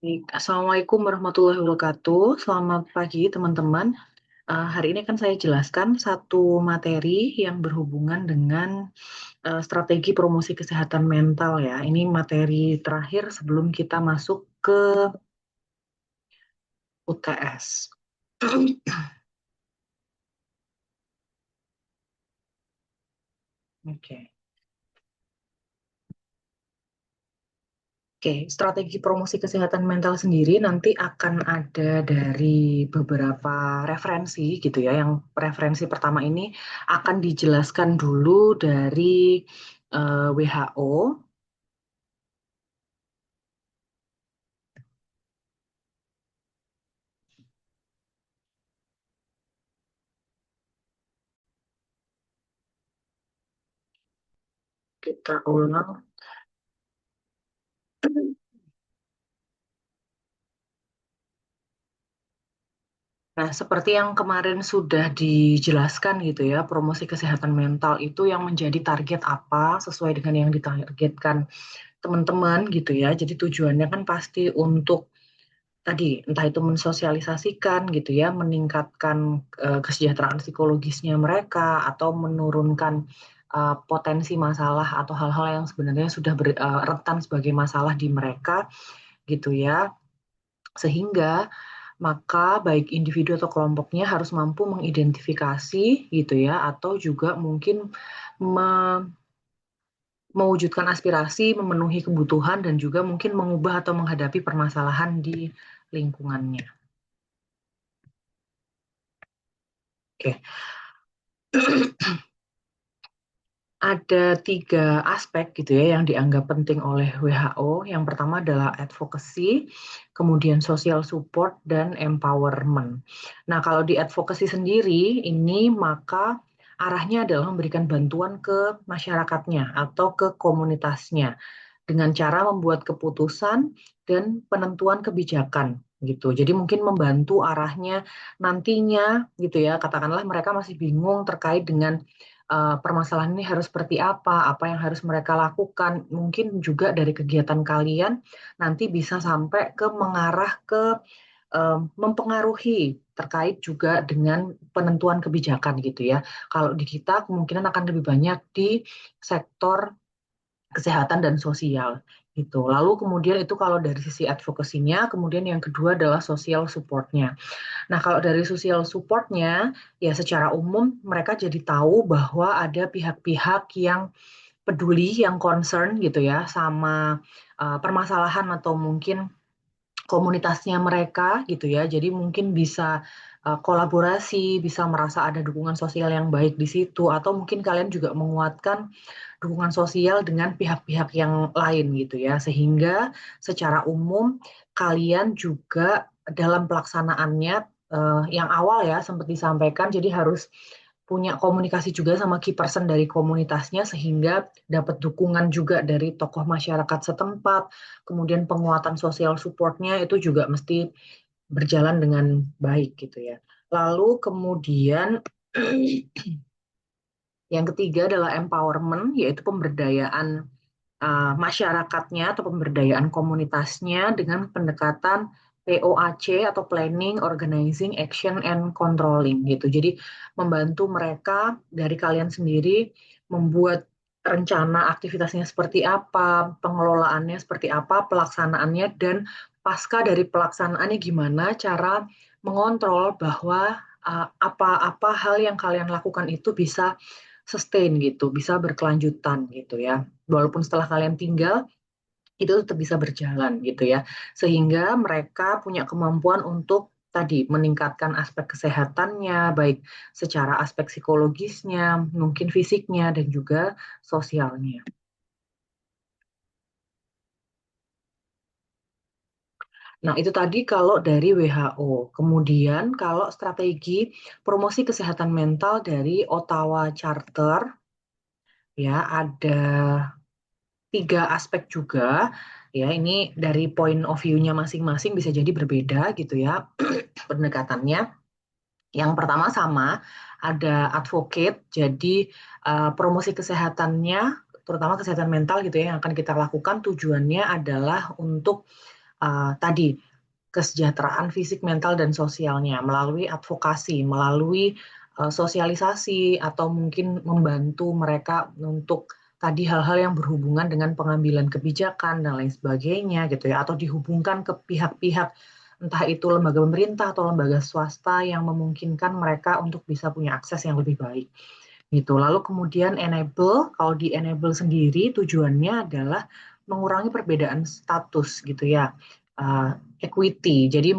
Baik, Assalamualaikum warahmatullahi wabarakatuh. Selamat pagi teman-teman. Hari ini akan saya jelaskan satu materi yang berhubungan dengan strategi promosi kesehatan mental ya. Ini materi terakhir sebelum kita masuk ke UTS. Oke. Oke, strategi promosi kesehatan mental sendiri nanti akan ada dari beberapa referensi gitu ya. Yang referensi pertama ini akan dijelaskan dulu dari WHO. Kita ulang. Nah, seperti yang kemarin sudah dijelaskan gitu ya, promosi kesehatan mental itu yang menjadi target apa sesuai dengan yang ditargetkan teman-teman gitu ya. Jadi tujuannya kan pasti untuk tadi entah itu mensosialisasikan gitu ya, meningkatkan kesejahteraan psikologisnya mereka atau menurunkan potensi masalah atau hal-hal yang sebenarnya sudah rentan sebagai masalah di mereka gitu ya. Sehingga maka baik individu atau kelompoknya harus mampu mengidentifikasi gitu ya atau juga mungkin me- mewujudkan aspirasi, memenuhi kebutuhan dan juga mungkin mengubah atau menghadapi permasalahan di lingkungannya. Oke. Ada tiga aspek gitu ya yang dianggap penting oleh WHO. Yang pertama adalah advocacy, kemudian social support, dan empowerment. Nah, kalau di advocacy sendiri, ini maka arahnya adalah memberikan bantuan ke masyarakatnya atau ke komunitasnya dengan cara membuat keputusan dan penentuan kebijakan gitu. Jadi mungkin membantu arahnya nantinya gitu ya. Katakanlah mereka masih bingung terkait dengan permasalahan ini harus seperti apa yang harus mereka lakukan. Mungkin juga dari kegiatan kalian nanti bisa sampai ke mengarah ke mempengaruhi terkait juga dengan penentuan kebijakan gitu ya. Kalau di kita kemungkinan akan lebih banyak di sektor kesehatan dan sosial gitu. Lalu kemudian itu kalau dari sisi advokasinya, kemudian yang kedua adalah social supportnya. Nah, kalau dari social supportnya, ya secara umum mereka jadi tahu bahwa ada pihak-pihak yang peduli, yang concern gitu ya, sama permasalahan atau mungkin komunitasnya mereka gitu ya. Jadi mungkin bisa kolaborasi, bisa merasa ada dukungan sosial yang baik di situ, atau mungkin kalian juga menguatkan dukungan sosial dengan pihak-pihak yang lain gitu ya. Sehingga secara umum kalian juga dalam pelaksanaannya yang awal ya sempat disampaikan, jadi harus punya komunikasi juga sama key person dari komunitasnya sehingga dapat dukungan juga dari tokoh masyarakat setempat, kemudian penguatan sosial supportnya itu juga mesti berjalan dengan baik gitu ya. Lalu kemudian yang ketiga adalah empowerment, yaitu pemberdayaan masyarakatnya atau pemberdayaan komunitasnya dengan pendekatan POAC atau Planning, Organizing, Action, and Controlling gitu. Jadi membantu mereka dari kalian sendiri membuat rencana aktivitasnya seperti apa, pengelolaannya seperti apa, pelaksanaannya, dan pasca dari pelaksanaannya gimana cara mengontrol bahwa apa-apa hal yang kalian lakukan itu bisa sustain gitu, bisa berkelanjutan gitu ya. Walaupun setelah kalian tinggal, itu tetap bisa berjalan gitu ya. Sehingga mereka punya kemampuan untuk tadi meningkatkan aspek kesehatannya, baik secara aspek psikologisnya, mungkin fisiknya, dan juga sosialnya. Nah, itu tadi kalau dari WHO. Kemudian kalau strategi promosi kesehatan mental dari Ottawa Charter, ya ada tiga aspek juga ya ini dari point of view-nya masing-masing bisa jadi berbeda gitu ya pendekatannya. Yang pertama sama ada advocate, jadi promosi kesehatannya terutama kesehatan mental gitu ya yang akan kita lakukan tujuannya adalah untuk tadi kesejahteraan fisik, mental, dan sosialnya melalui advokasi, melalui sosialisasi, atau mungkin membantu mereka untuk tadi hal-hal yang berhubungan dengan pengambilan kebijakan dan lain sebagainya gitu ya, atau dihubungkan ke pihak-pihak entah itu lembaga pemerintah atau lembaga swasta yang memungkinkan mereka untuk bisa punya akses yang lebih baik gitu. Lalu kemudian enable, kalau di enable sendiri tujuannya adalah mengurangi perbedaan status gitu ya, equity. Jadi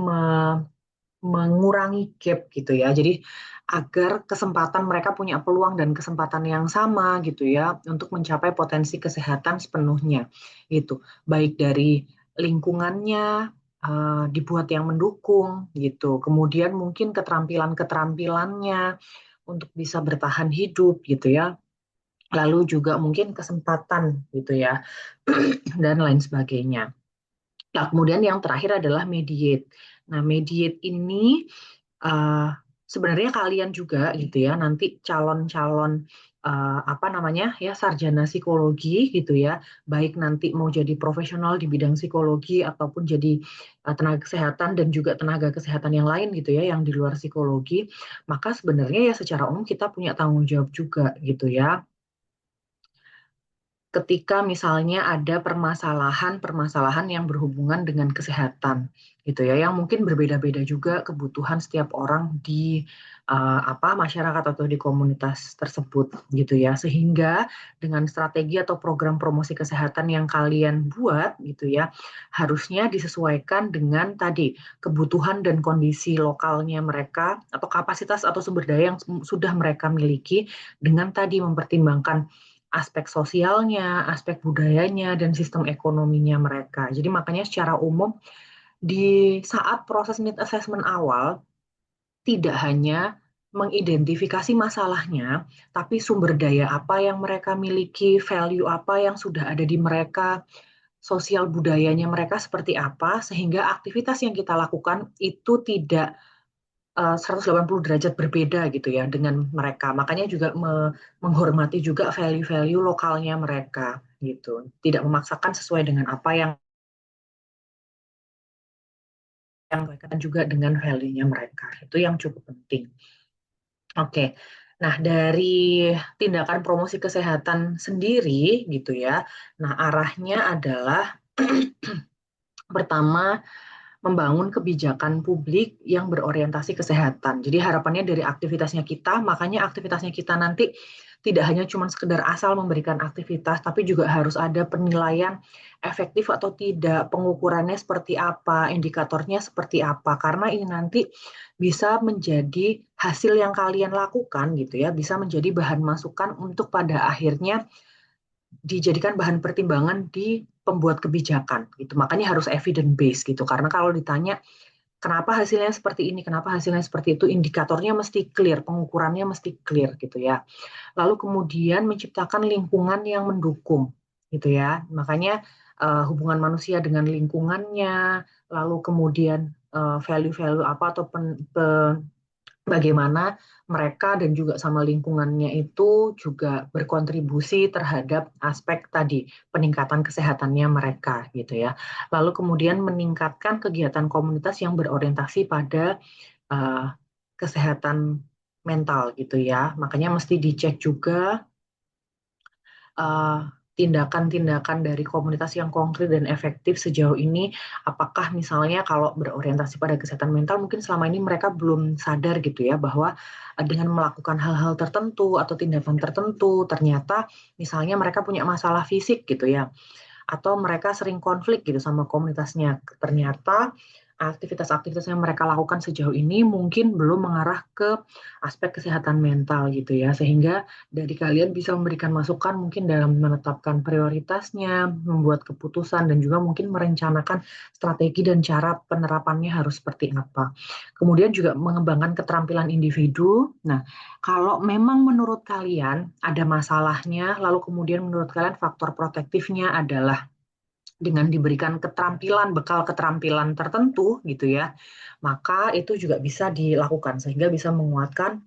mengurangi gap gitu ya. Jadi agar kesempatan mereka punya peluang dan kesempatan yang sama gitu ya untuk mencapai potensi kesehatan sepenuhnya gitu. Baik dari lingkungannya dibuat yang mendukung gitu. Kemudian mungkin keterampilan-keterampilannya untuk bisa bertahan hidup gitu ya. Lalu juga mungkin kesempatan gitu ya dan lain sebagainya. Nah, kemudian yang terakhir adalah mediate. Nah, mediate ini uh, sebenarnya kalian juga gitu ya, nanti calon-calon apa namanya ya sarjana psikologi gitu ya, baik nanti mau jadi profesional di bidang psikologi ataupun jadi tenaga kesehatan dan juga tenaga kesehatan yang lain gitu ya, yang di luar psikologi, maka sebenarnya ya secara umum kita punya tanggung jawab juga gitu ya ketika misalnya ada permasalahan-permasalahan yang berhubungan dengan kesehatan gitu ya yang mungkin berbeda-beda juga kebutuhan setiap orang di apa masyarakat atau di komunitas tersebut gitu ya sehingga dengan strategi atau program promosi kesehatan yang kalian buat gitu ya harusnya disesuaikan dengan tadi kebutuhan dan kondisi lokalnya mereka atau kapasitas atau sumber daya yang sudah mereka miliki dengan tadi mempertimbangkan aspek sosialnya, aspek budayanya, dan sistem ekonominya mereka. Jadi makanya secara umum di saat proses need assessment awal tidak hanya mengidentifikasi masalahnya, tapi sumber daya apa yang mereka miliki, value apa yang sudah ada di mereka, sosial budayanya mereka seperti apa, sehingga aktivitas yang kita lakukan itu tidak 180 derajat berbeda gitu ya dengan mereka. Makanya juga menghormati juga value-value lokalnya mereka gitu. Tidak memaksakan sesuai dengan apa yang mereka juga dengan value-nya mereka. Itu yang cukup penting. Oke. Nah, dari tindakan promosi kesehatan sendiri gitu ya. Nah, arahnya adalah pertama membangun kebijakan publik yang berorientasi kesehatan. Jadi harapannya dari aktivitasnya kita, makanya aktivitasnya kita nanti tidak hanya cuma sekedar asal memberikan aktivitas, tapi juga harus ada penilaian efektif atau tidak, pengukurannya seperti apa, indikatornya seperti apa, karena ini nanti bisa menjadi hasil yang kalian lakukan gitu ya, bisa menjadi bahan masukan untuk pada akhirnya dijadikan bahan pertimbangan di pembuat kebijakan gitu. Makanya harus evidence based gitu. Karena kalau ditanya kenapa hasilnya seperti ini, kenapa hasilnya seperti itu, indikatornya mesti clear, pengukurannya mesti clear gitu ya. Lalu kemudian menciptakan lingkungan yang mendukung gitu ya. Makanya hubungan manusia dengan lingkungannya, lalu kemudian value-value apa atau bagaimana mereka dan juga sama lingkungannya itu juga berkontribusi terhadap aspek tadi peningkatan kesehatannya mereka gitu ya. Lalu kemudian meningkatkan kegiatan komunitas yang berorientasi pada uh, kesehatan mental gitu ya. Makanya mesti dicek juga uh, tindakan-tindakan dari komunitas yang konkret dan efektif sejauh ini, apakah misalnya kalau berorientasi pada kesehatan mental, mungkin selama ini mereka belum sadar gitu ya, bahwa dengan melakukan hal-hal tertentu atau tindakan tertentu, ternyata misalnya mereka punya masalah fisik gitu ya, atau mereka sering konflik gitu sama komunitasnya. Ternyata aktivitas-aktivitas yang mereka lakukan sejauh ini mungkin belum mengarah ke aspek kesehatan mental gitu ya. Sehingga dari kalian bisa memberikan masukan mungkin dalam menetapkan prioritasnya, membuat keputusan dan juga mungkin merencanakan strategi dan cara penerapannya harus seperti apa. Kemudian juga mengembangkan keterampilan individu. Nah, kalau memang menurut kalian ada masalahnya, lalu kemudian menurut kalian faktor protektifnya adalah dengan diberikan keterampilan, bekal keterampilan tertentu gitu ya, maka itu juga bisa dilakukan sehingga bisa menguatkan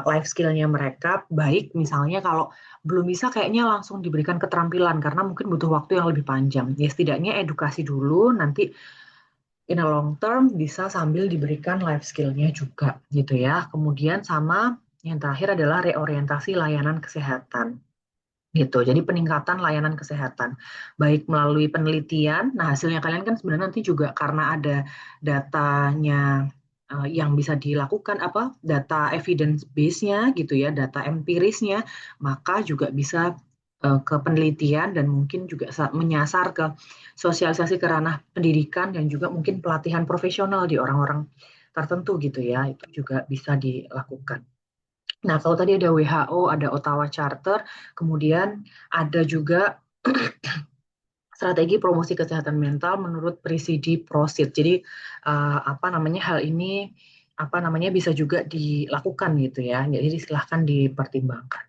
life skill-nya mereka. Baik misalnya kalau belum bisa kayaknya langsung diberikan keterampilan karena mungkin butuh waktu yang lebih panjang. Ya setidaknya edukasi dulu, nanti in a long term bisa sambil diberikan life skill-nya juga gitu ya. Kemudian sama yang terakhir adalah reorientasi layanan kesehatan gitu. Jadi peningkatan layanan kesehatan baik melalui penelitian. Nah, hasilnya kalian kan sebenarnya nanti juga karena ada datanya yang bisa dilakukan apa data evidence base-nya gitu ya, data empirisnya, maka juga bisa ke penelitian dan mungkin juga menyasar ke sosialisasi ke ranah pendidikan dan juga mungkin pelatihan profesional di orang-orang tertentu gitu ya. Itu juga bisa dilakukan. Nah, kalau tadi ada WHO, ada Ottawa Charter, kemudian ada juga strategi promosi kesehatan mental menurut Presidi Prosit. Jadi apa namanya hal ini apa namanya bisa juga dilakukan gitu ya. Jadi silahkan dipertimbangkan.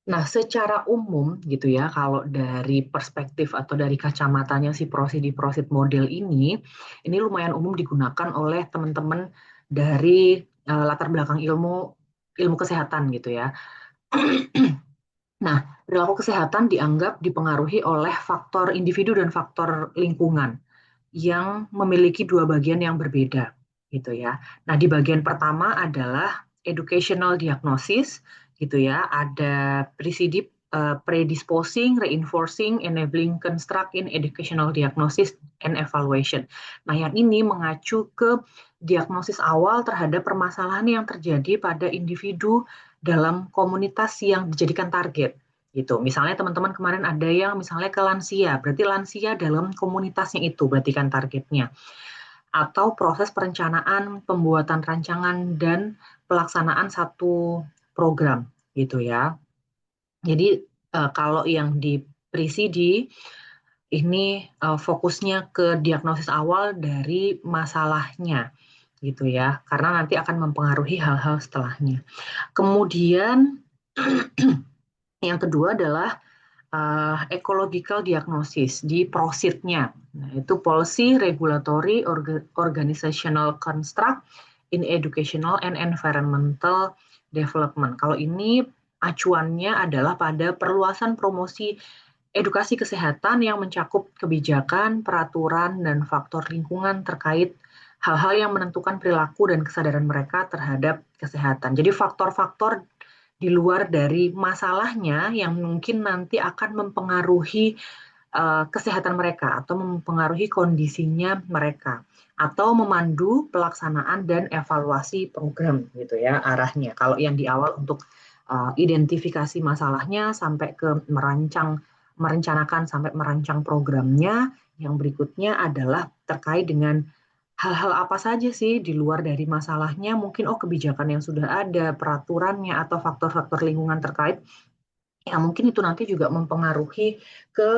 Nah, secara umum gitu ya, kalau dari perspektif atau dari kacamatanya si Prosidi Prosit model ini lumayan umum digunakan oleh teman-teman dari latar belakang ilmu kesehatan gitu ya. Nah, perilaku kesehatan dianggap dipengaruhi oleh faktor individu dan faktor lingkungan yang memiliki dua bagian yang berbeda, gitu ya. Nah, di bagian pertama adalah educational diagnosis, gitu ya. Ada predisposing, reinforcing, enabling, construct in educational diagnosis and evaluation. Nah, yang ini mengacu ke diagnosis awal terhadap permasalahan yang terjadi pada individu dalam komunitas yang dijadikan target gitu. Misalnya teman-teman kemarin ada yang misalnya ke lansia, berarti lansia dalam komunitasnya itu berarti kan targetnya. Atau proses perencanaan, pembuatan rancangan dan pelaksanaan satu program gitu ya. Jadi kalau yang di presidi ini fokusnya ke diagnosis awal dari masalahnya gitu ya, karena nanti akan mempengaruhi hal-hal setelahnya. Kemudian yang kedua adalah ecological diagnosis di prositnya. Nah, itu policy, regulatory, organizational construct in educational and environmental development. Kalau ini acuannya adalah pada perluasan promosi edukasi kesehatan yang mencakup kebijakan, peraturan, dan faktor lingkungan terkait hal-hal yang menentukan perilaku dan kesadaran mereka terhadap kesehatan. Jadi faktor-faktor di luar dari masalahnya yang mungkin nanti akan mempengaruhi kesehatan mereka atau mempengaruhi kondisinya mereka atau memandu pelaksanaan dan evaluasi program gitu ya arahnya. Kalau yang di awal untuk identifikasi masalahnya sampai ke merencanakan sampai merancang programnya, yang berikutnya adalah terkait dengan hal-hal apa saja sih di luar dari masalahnya, mungkin kebijakan yang sudah ada, peraturannya, atau faktor-faktor lingkungan terkait, yang mungkin itu nanti juga mempengaruhi ke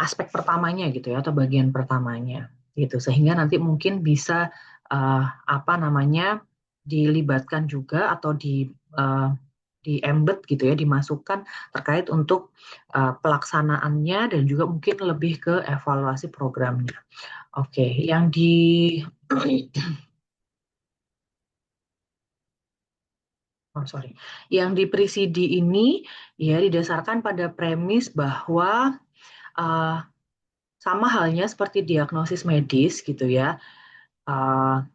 aspek pertamanya gitu ya, atau bagian pertamanya gitu, sehingga nanti mungkin bisa apa namanya dilibatkan juga atau di embed gitu ya, dimasukkan terkait untuk pelaksanaannya dan juga mungkin lebih ke evaluasi programnya. Oke, yang di oh sorry, yang di presidi ini ya didasarkan pada premis bahwa uh, sama halnya seperti diagnosis medis gitu ya, uh,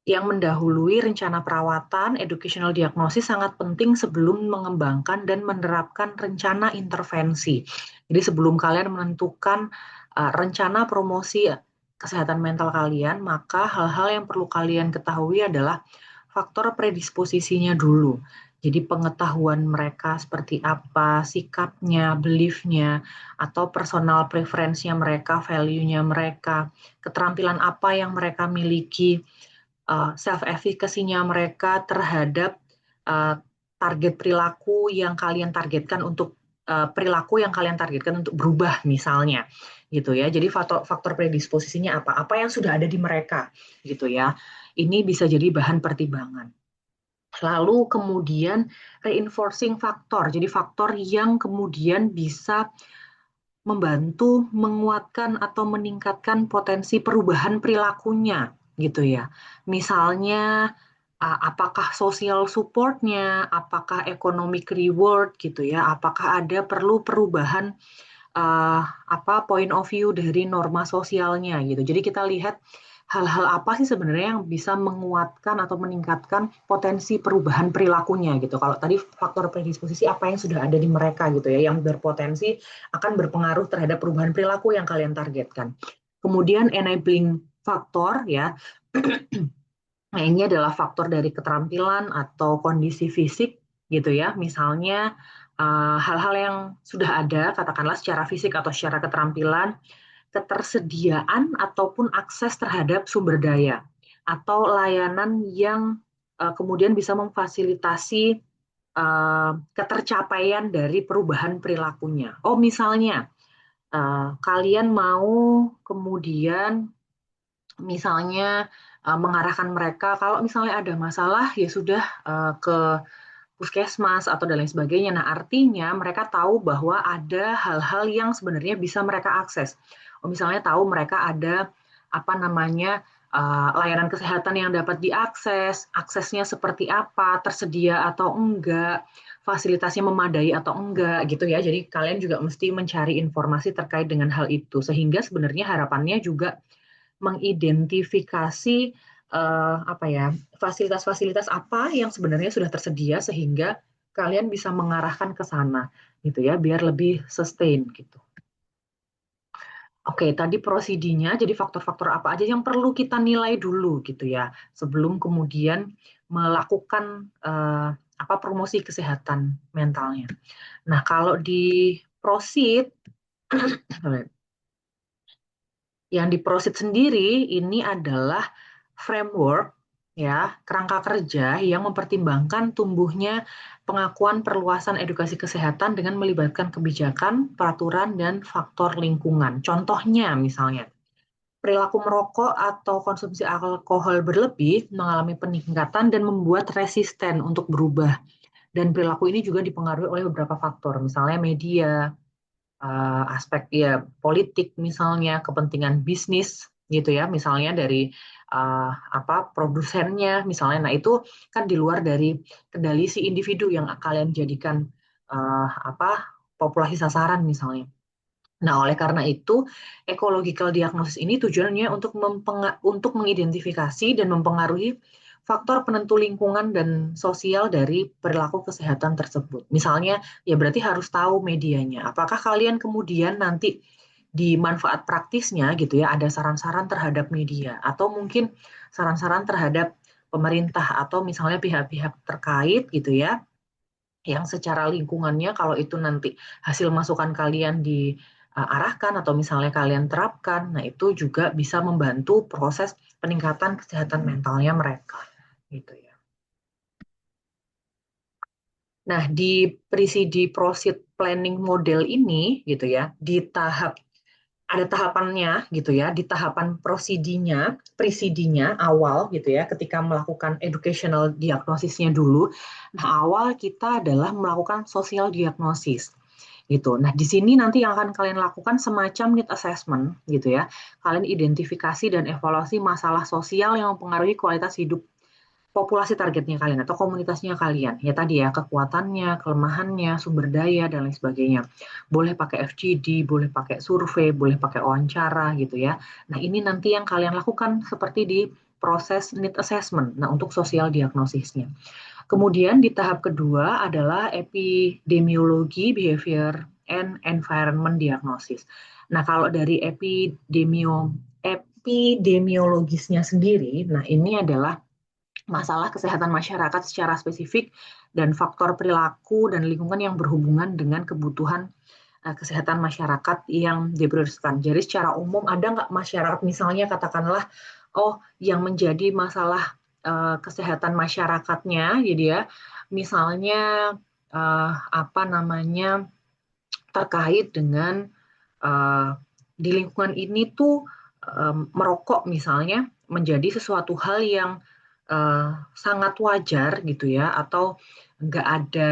yang mendahului rencana perawatan, educational diagnosis sangat penting sebelum mengembangkan dan menerapkan rencana intervensi. Jadi sebelum kalian menentukan rencana promosi kesehatan mental kalian, maka hal-hal yang perlu kalian ketahui adalah faktor predisposisinya dulu. Jadi pengetahuan mereka seperti apa, sikapnya, beliefnya, atau personal preference-nya mereka, value-nya mereka, keterampilan apa yang mereka miliki, self efficacy-nya mereka terhadap uh, target perilaku yang kalian targetkan untuk perilaku yang kalian targetkan untuk berubah misalnya gitu ya. Jadi faktor predisposisinya apa yang sudah ada di mereka gitu ya. Ini bisa jadi bahan pertimbangan. Lalu kemudian reinforcing faktor. Jadi faktor yang kemudian bisa membantu menguatkan atau meningkatkan potensi perubahan perilakunya gitu ya. Misalnya apakah social supportnya, apakah economic reward gitu ya, apakah ada perlu perubahan point of view dari norma sosialnya gitu. Jadi kita lihat hal-hal apa sih sebenarnya yang bisa menguatkan atau meningkatkan potensi perubahan perilakunya gitu. Kalau tadi faktor predisposisi apa yang sudah ada di mereka gitu ya, yang berpotensi akan berpengaruh terhadap perubahan perilaku yang kalian targetkan. Kemudian enabling faktor ya, nah ini adalah faktor dari keterampilan atau kondisi fisik gitu ya. Misalnya hal-hal yang sudah ada, katakanlah secara fisik atau secara keterampilan, ketersediaan ataupun akses terhadap sumber daya atau layanan yang kemudian bisa memfasilitasi ketercapaian dari perubahan perilakunya. Oh, misalnya kalian mau kemudian misalnya mengarahkan mereka kalau misalnya ada masalah ya sudah ke puskesmas atau dan lain sebagainya. Nah, artinya mereka tahu bahwa ada hal-hal yang sebenarnya bisa mereka akses. Oh, misalnya tahu mereka ada apa namanya layanan kesehatan yang dapat diakses, aksesnya seperti apa, tersedia atau enggak, fasilitasnya memadai atau enggak gitu ya. Jadi kalian juga mesti mencari informasi terkait dengan hal itu sehingga sebenarnya harapannya juga mengidentifikasi apa ya fasilitas-fasilitas apa yang sebenarnya sudah tersedia sehingga kalian bisa mengarahkan ke sana gitu ya biar lebih sustain gitu. Oke, tadi prosidinya jadi faktor-faktor apa aja yang perlu kita nilai dulu gitu ya sebelum kemudian melakukan apa promosi kesehatan mentalnya. Nah, kalau di prosid yang di Prosit sendiri ini adalah framework ya, kerangka kerja yang mempertimbangkan tumbuhnya pengakuan perluasan edukasi kesehatan dengan melibatkan kebijakan, peraturan dan faktor lingkungan. Contohnya misalnya perilaku merokok atau konsumsi alkohol berlebih mengalami peningkatan dan membuat resisten untuk berubah. Dan perilaku ini juga dipengaruhi oleh beberapa faktor, misalnya media, aspek ya politik misalnya kepentingan bisnis gitu ya misalnya dari apa produsennya misalnya nah itu kan di luar dari kendali si individu yang kalian jadikan apa populasi sasaran misalnya. Nah, oleh karena itu, ecological diagnosis ini tujuannya untuk mengidentifikasi dan mempengaruhi faktor penentu lingkungan dan sosial dari perilaku kesehatan tersebut. Misalnya, ya berarti harus tahu medianya. Apakah kalian kemudian nanti di manfaat praktisnya gitu ya, ada saran-saran terhadap media atau mungkin saran-saran terhadap pemerintah atau misalnya pihak-pihak terkait gitu ya yang secara lingkungannya kalau itu nanti hasil masukan kalian diarahkan atau misalnya kalian terapkan, nah itu juga bisa membantu proses peningkatan kesehatan mentalnya mereka, gitu ya. Nah, di PCD Proceed Planning Model ini, gitu ya, di tahap ada tahapannya gitu ya di tahapan presidinya awal gitu ya ketika melakukan educational diagnosisnya dulu. Nah, awal kita adalah melakukan social diagnosis gitu. Nah, di sini nanti yang akan kalian lakukan semacam need assessment gitu ya. Kalian identifikasi dan evaluasi masalah sosial yang mempengaruhi kualitas hidup populasi targetnya kalian atau komunitasnya kalian. Ya tadi ya, kekuatannya, kelemahannya, sumber daya, dan lain sebagainya. Boleh pakai FGD, boleh pakai survei, boleh pakai wawancara gitu ya. Nah ini nanti yang kalian lakukan seperti di proses need assessment, nah untuk sosial diagnosisnya. Kemudian di tahap kedua adalah epidemiologi, behavior, and environment diagnosis. Nah kalau dari epidemiologisnya sendiri, nah ini adalah masalah kesehatan masyarakat secara spesifik dan faktor perilaku dan lingkungan yang berhubungan dengan kebutuhan kesehatan masyarakat yang diprioritaskan. Jadi secara umum ada nggak masyarakat misalnya katakanlah oh yang menjadi masalah kesehatan masyarakatnya jadi ya misalnya apa namanya terkait dengan di lingkungan ini tuh merokok misalnya menjadi sesuatu hal yang sangat wajar gitu ya atau nggak ada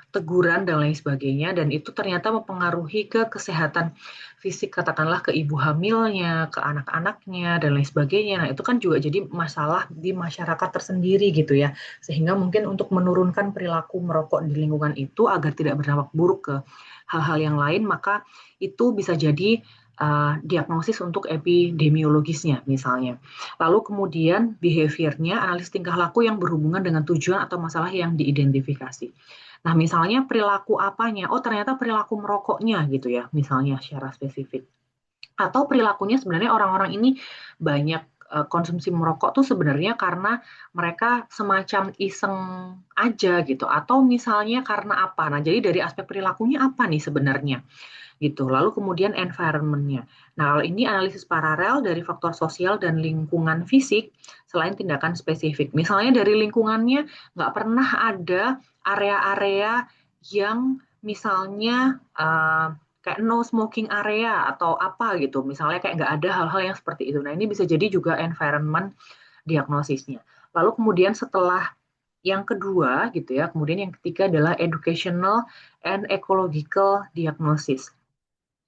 teguran dan lain sebagainya dan itu ternyata mempengaruhi ke kesehatan fisik katakanlah ke ibu hamilnya, ke anak-anaknya dan lain sebagainya. Nah, itu kan juga jadi masalah di masyarakat tersendiri gitu ya. Sehingga mungkin untuk menurunkan perilaku merokok di lingkungan itu agar tidak berdampak buruk ke hal-hal yang lain, maka itu bisa jadi diagnosis untuk epidemiologisnya misalnya. Lalu kemudian behaviornya, analisis tingkah laku yang berhubungan dengan tujuan atau masalah yang diidentifikasi. Nah, misalnya perilaku apanya? Oh, ternyata perilaku merokoknya gitu ya, misalnya secara spesifik. Atau perilakunya sebenarnya orang-orang ini banyak konsumsi merokok tuh sebenarnya karena mereka semacam iseng aja gitu. Atau misalnya karena apa? Nah, jadi dari aspek perilakunya apa nih sebenarnya? Gitu. Lalu kemudian environment-nya. Nah, kalau ini analisis paralel dari faktor sosial dan lingkungan fisik selain tindakan spesifik. Misalnya dari lingkungannya nggak pernah ada area-area yang misalnya kayak no smoking area atau apa gitu. Misalnya kayak nggak ada hal-hal yang seperti itu. Nah, ini bisa jadi juga environment diagnosisnya. Lalu kemudian setelah yang kedua gitu ya, kemudian yang ketiga adalah educational and ecological diagnosis.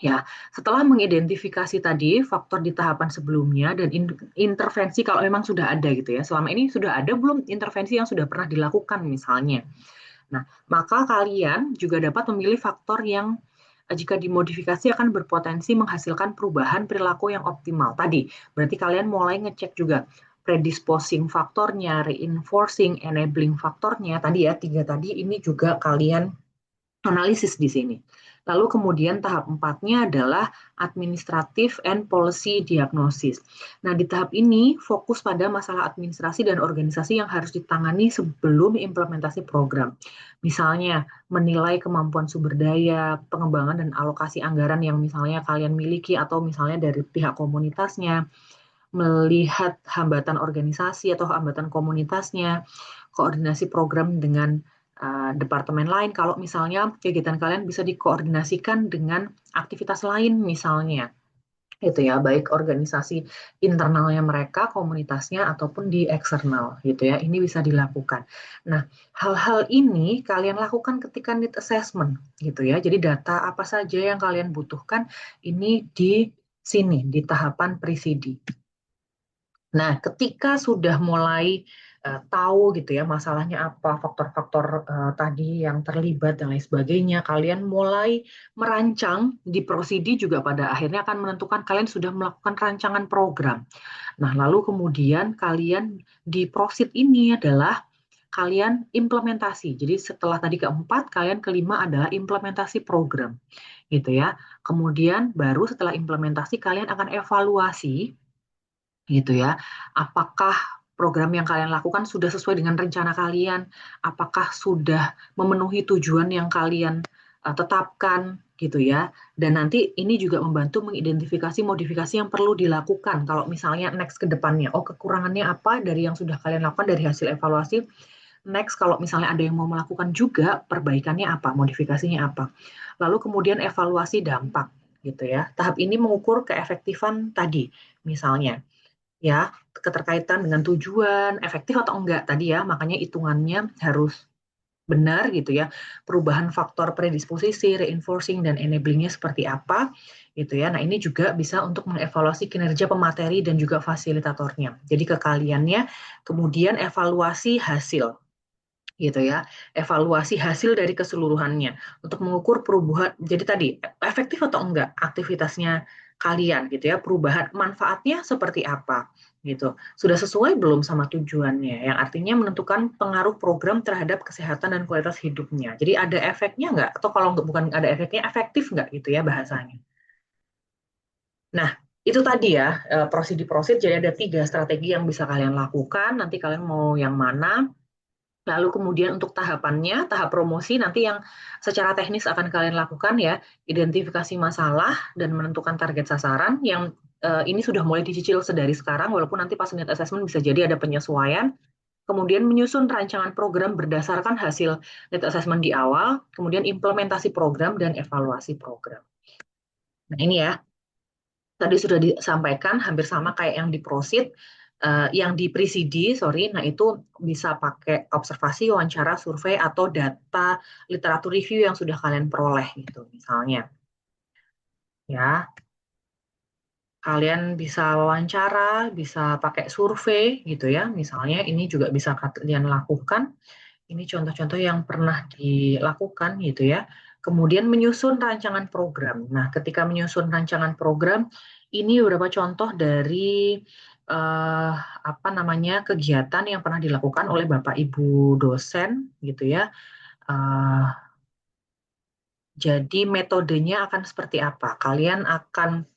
Ya, setelah mengidentifikasi tadi faktor di tahapan sebelumnya dan intervensi kalau memang sudah ada gitu ya. Selama ini sudah ada belum intervensi yang sudah pernah dilakukan misalnya. Nah, maka kalian juga dapat memilih faktor yang jika dimodifikasi akan berpotensi menghasilkan perubahan perilaku yang optimal. Tadi, berarti kalian mulai ngecek juga predisposing faktornya, reinforcing, enabling faktornya. Tadi ya, tiga tadi ini juga kalian analisis di sini. Lalu kemudian tahap empatnya adalah administrative and policy diagnosis. Nah, di tahap ini fokus pada masalah administrasi dan organisasi yang harus ditangani sebelum implementasi program. Misalnya, menilai kemampuan sumber daya, pengembangan dan alokasi anggaran yang misalnya kalian miliki atau misalnya dari pihak komunitasnya, melihat hambatan organisasi atau hambatan komunitasnya, koordinasi program dengan departemen lain. Kalau misalnya kegiatan kalian bisa dikoordinasikan dengan aktivitas lain misalnya. Itu ya, baik organisasi internalnya mereka, komunitasnya, ataupun di eksternal gitu ya. Ini bisa dilakukan. Nah, hal-hal ini kalian lakukan ketika need assessment gitu ya. Jadi data apa saja yang kalian butuhkan ini di sini, di tahapan pre-CD. Nah, ketika sudah mulai tahu gitu ya masalahnya apa, faktor-faktor tadi yang terlibat dan lain sebagainya, kalian mulai merancang di prosidi juga pada akhirnya akan menentukan kalian sudah melakukan rancangan program. Nah, lalu kemudian kalian di prosid ini adalah kalian implementasi. Jadi setelah tadi keempat, kalian kelima adalah implementasi program, gitu ya. Kemudian baru setelah implementasi kalian akan evaluasi gitu ya. Apakah program yang kalian lakukan sudah sesuai dengan rencana kalian? Apakah sudah memenuhi tujuan yang kalian tetapkan gitu ya? Dan nanti ini juga membantu mengidentifikasi modifikasi yang perlu dilakukan. Kalau misalnya next ke depannya, oh kekurangannya apa dari yang sudah kalian lakukan dari hasil evaluasi? Next, kalau misalnya ada yang mau melakukan juga, perbaikannya apa, modifikasinya apa. Lalu kemudian evaluasi dampak gitu ya. Tahap ini mengukur keefektifan tadi, misalnya ya, keterkaitan dengan tujuan, efektif atau enggak tadi ya, makanya hitungannya harus benar gitu ya. Perubahan faktor predisposisi, reinforcing dan enablingnya seperti apa gitu ya. Nah, ini juga bisa untuk mengevaluasi kinerja pemateri dan juga fasilitatornya. Jadi ke kaliannya kemudian evaluasi hasil gitu ya. Evaluasi hasil dari keseluruhannya untuk mengukur perubahan. Jadi tadi efektif atau enggak aktivitasnya kalian gitu ya. Perubahan manfaatnya seperti apa gitu. Sudah sesuai belum sama tujuannya? Yang artinya menentukan pengaruh program terhadap kesehatan dan kualitas hidupnya. Jadi ada efeknya enggak? Atau kalau bukan ada efeknya, efektif enggak gitu ya bahasanya. Nah, itu tadi ya, prosedur. Jadi ada tiga strategi yang bisa kalian lakukan. Nanti kalian mau yang mana? Lalu kemudian untuk tahapannya, tahap promosi nanti yang secara teknis akan kalian lakukan ya, identifikasi masalah dan menentukan target sasaran yang ini sudah mulai dicicil sedari sekarang, walaupun nanti pas need assessment bisa jadi ada penyesuaian. Kemudian menyusun rancangan program berdasarkan hasil need assessment di awal, kemudian implementasi program dan evaluasi program. Nah ini ya, tadi sudah disampaikan hampir sama kayak yang di prosid, yang di presidi, sorry, nah itu bisa pakai observasi, wawancara, survei, atau data literatur review yang sudah kalian peroleh gitu, misalnya. Ya, kalian bisa wawancara, bisa pakai survei gitu ya, misalnya ini juga bisa kalian lakukan. Ini contoh-contoh yang pernah dilakukan gitu ya. Kemudian menyusun rancangan program. Nah, ketika menyusun rancangan program, ini beberapa contoh dari apa namanya kegiatan yang pernah dilakukan oleh Bapak Ibu dosen gitu ya. Eh, jadi metodenya akan seperti apa? Kalian akan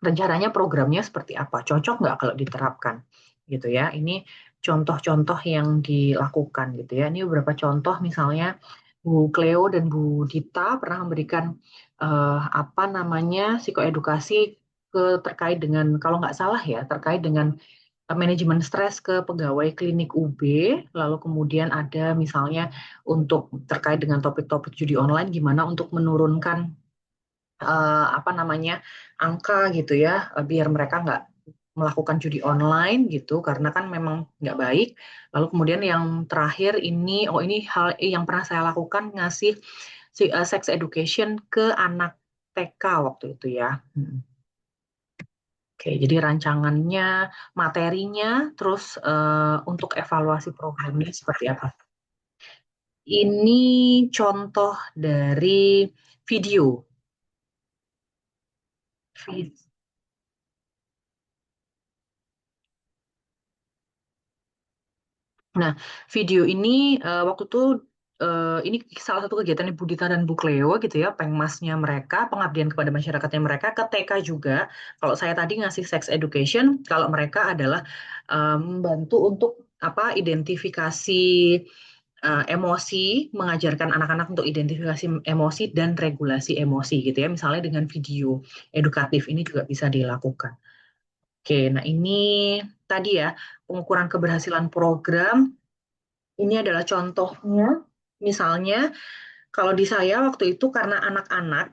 rencananya programnya seperti apa? Cocok nggak kalau diterapkan? Gitu ya. Ini contoh-contoh yang dilakukan gitu ya. Ini beberapa contoh misalnya Bu Cleo dan Bu Dita pernah memberikan apa namanya psikoedukasi terkait dengan kalau nggak salah ya terkait dengan manajemen stres ke pegawai klinik UB, lalu kemudian ada misalnya untuk terkait dengan topik-topik judi online gimana untuk menurunkan apa namanya angka gitu ya biar mereka nggak melakukan judi online gitu karena kan memang nggak baik. Lalu kemudian yang terakhir ini oh ini hal yang pernah saya lakukan ngasih sex education ke anak TK waktu itu ya. Oke, jadi rancangannya, materinya, terus untuk evaluasi programnya seperti apa? Ini contoh dari video. Nah, video ini waktu itu ini salah satu kegiatan Ibu Dita dan Bu Cleo gitu ya, pengmasnya mereka, pengabdian kepada masyarakatnya mereka, ke TK juga. Kalau saya tadi ngasih sex education, kalau mereka adalah membantu untuk apa identifikasi emosi, mengajarkan anak-anak untuk identifikasi emosi dan regulasi emosi gitu ya. Misalnya dengan video edukatif ini juga bisa dilakukan. Oke, nah ini tadi ya pengukuran keberhasilan program ini adalah contohnya. Misalnya, kalau di saya waktu itu karena anak-anak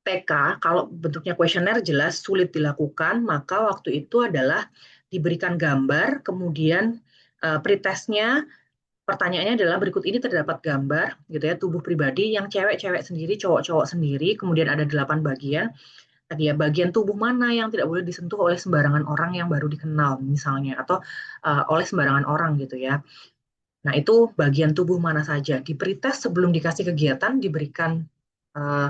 TK, kalau bentuknya kuesioner jelas sulit dilakukan, maka waktu itu adalah diberikan gambar, kemudian pretestnya pertanyaannya adalah berikut ini terdapat gambar gitu ya tubuh pribadi yang cewek-cewek sendiri, cowok-cowok sendiri, kemudian ada 8 bagian. Tadi ya bagian tubuh mana yang tidak boleh disentuh oleh sembarangan orang yang baru dikenal misalnya atau oleh sembarangan orang gitu ya. Nah, itu bagian tubuh mana saja. Di pretest sebelum dikasih kegiatan diberikan eh,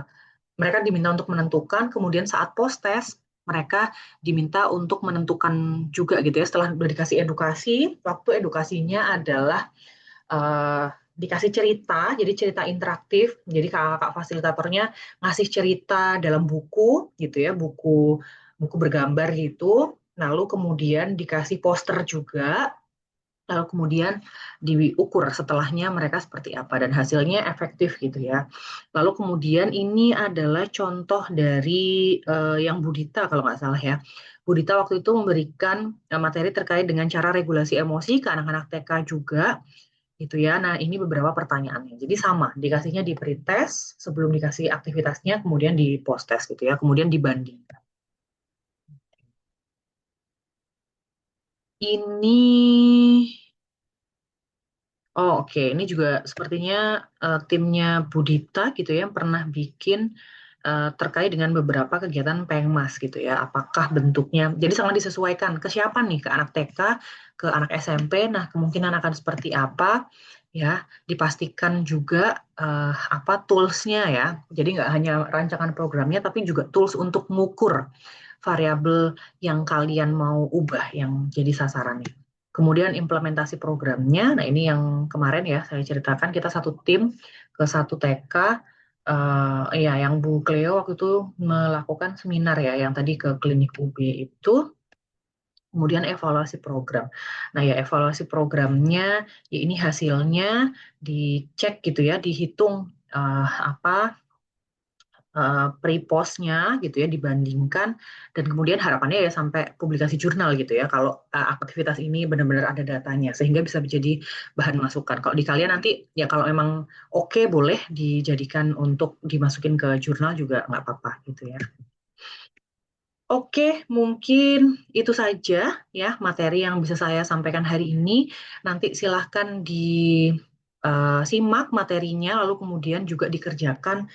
mereka diminta untuk menentukan, kemudian saat post test mereka diminta untuk menentukan juga gitu ya. Setelah dikasih edukasi, waktu edukasinya adalah eh, dikasih cerita, jadi cerita interaktif. Jadi kakak fasilitatornya ngasih cerita dalam buku gitu ya, buku buku bergambar gitu. Lalu kemudian dikasih poster juga lalu kemudian diukur setelahnya mereka seperti apa dan hasilnya efektif gitu ya. Lalu kemudian ini adalah contoh dari yang Budita kalau nggak salah ya. Budita waktu itu memberikan materi terkait dengan cara regulasi emosi ke anak-anak TK juga gitu ya. Nah ini beberapa pertanyaannya. Jadi sama dikasihnya di pretest sebelum dikasih aktivitasnya kemudian di post test gitu ya. Kemudian dibanding. Ini Oh oke, ini juga sepertinya timnya Budita gitu ya yang pernah bikin terkait dengan beberapa kegiatan Pengmas gitu ya. Apakah bentuknya, jadi sangat disesuaikan ke siapa nih, ke anak TK, ke anak SMP. Nah kemungkinan akan seperti apa ya. Dipastikan juga apa toolsnya ya. Jadi nggak hanya rancangan programnya, tapi juga tools untuk mengukur variabel yang kalian mau ubah yang jadi sasarannya. Kemudian implementasi programnya, nah ini yang kemarin ya saya ceritakan kita satu tim ke satu TK, ya yang Bu Cleo waktu itu melakukan seminar ya, yang tadi ke klinik UB itu, kemudian evaluasi program. Nah ya evaluasi programnya, ya ini hasilnya dicek gitu ya, dihitung apa pre-postnya gitu ya dibandingkan dan kemudian harapannya ya sampai publikasi jurnal gitu ya kalau aktivitas ini benar-benar ada datanya sehingga bisa menjadi bahan masukan. Kalau di kalian nanti ya kalau memang oke boleh dijadikan untuk dimasukin ke jurnal juga nggak apa-apa gitu ya. Oke, mungkin itu saja ya materi yang bisa saya sampaikan hari ini. Nanti silahkan disimak materinya, lalu kemudian juga dikerjakan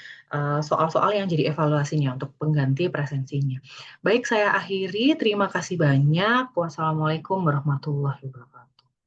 soal-soal yang jadi evaluasinya untuk pengganti presensinya. Baik, saya akhiri. Terima kasih banyak. Wassalamualaikum warahmatullahi wabarakatuh.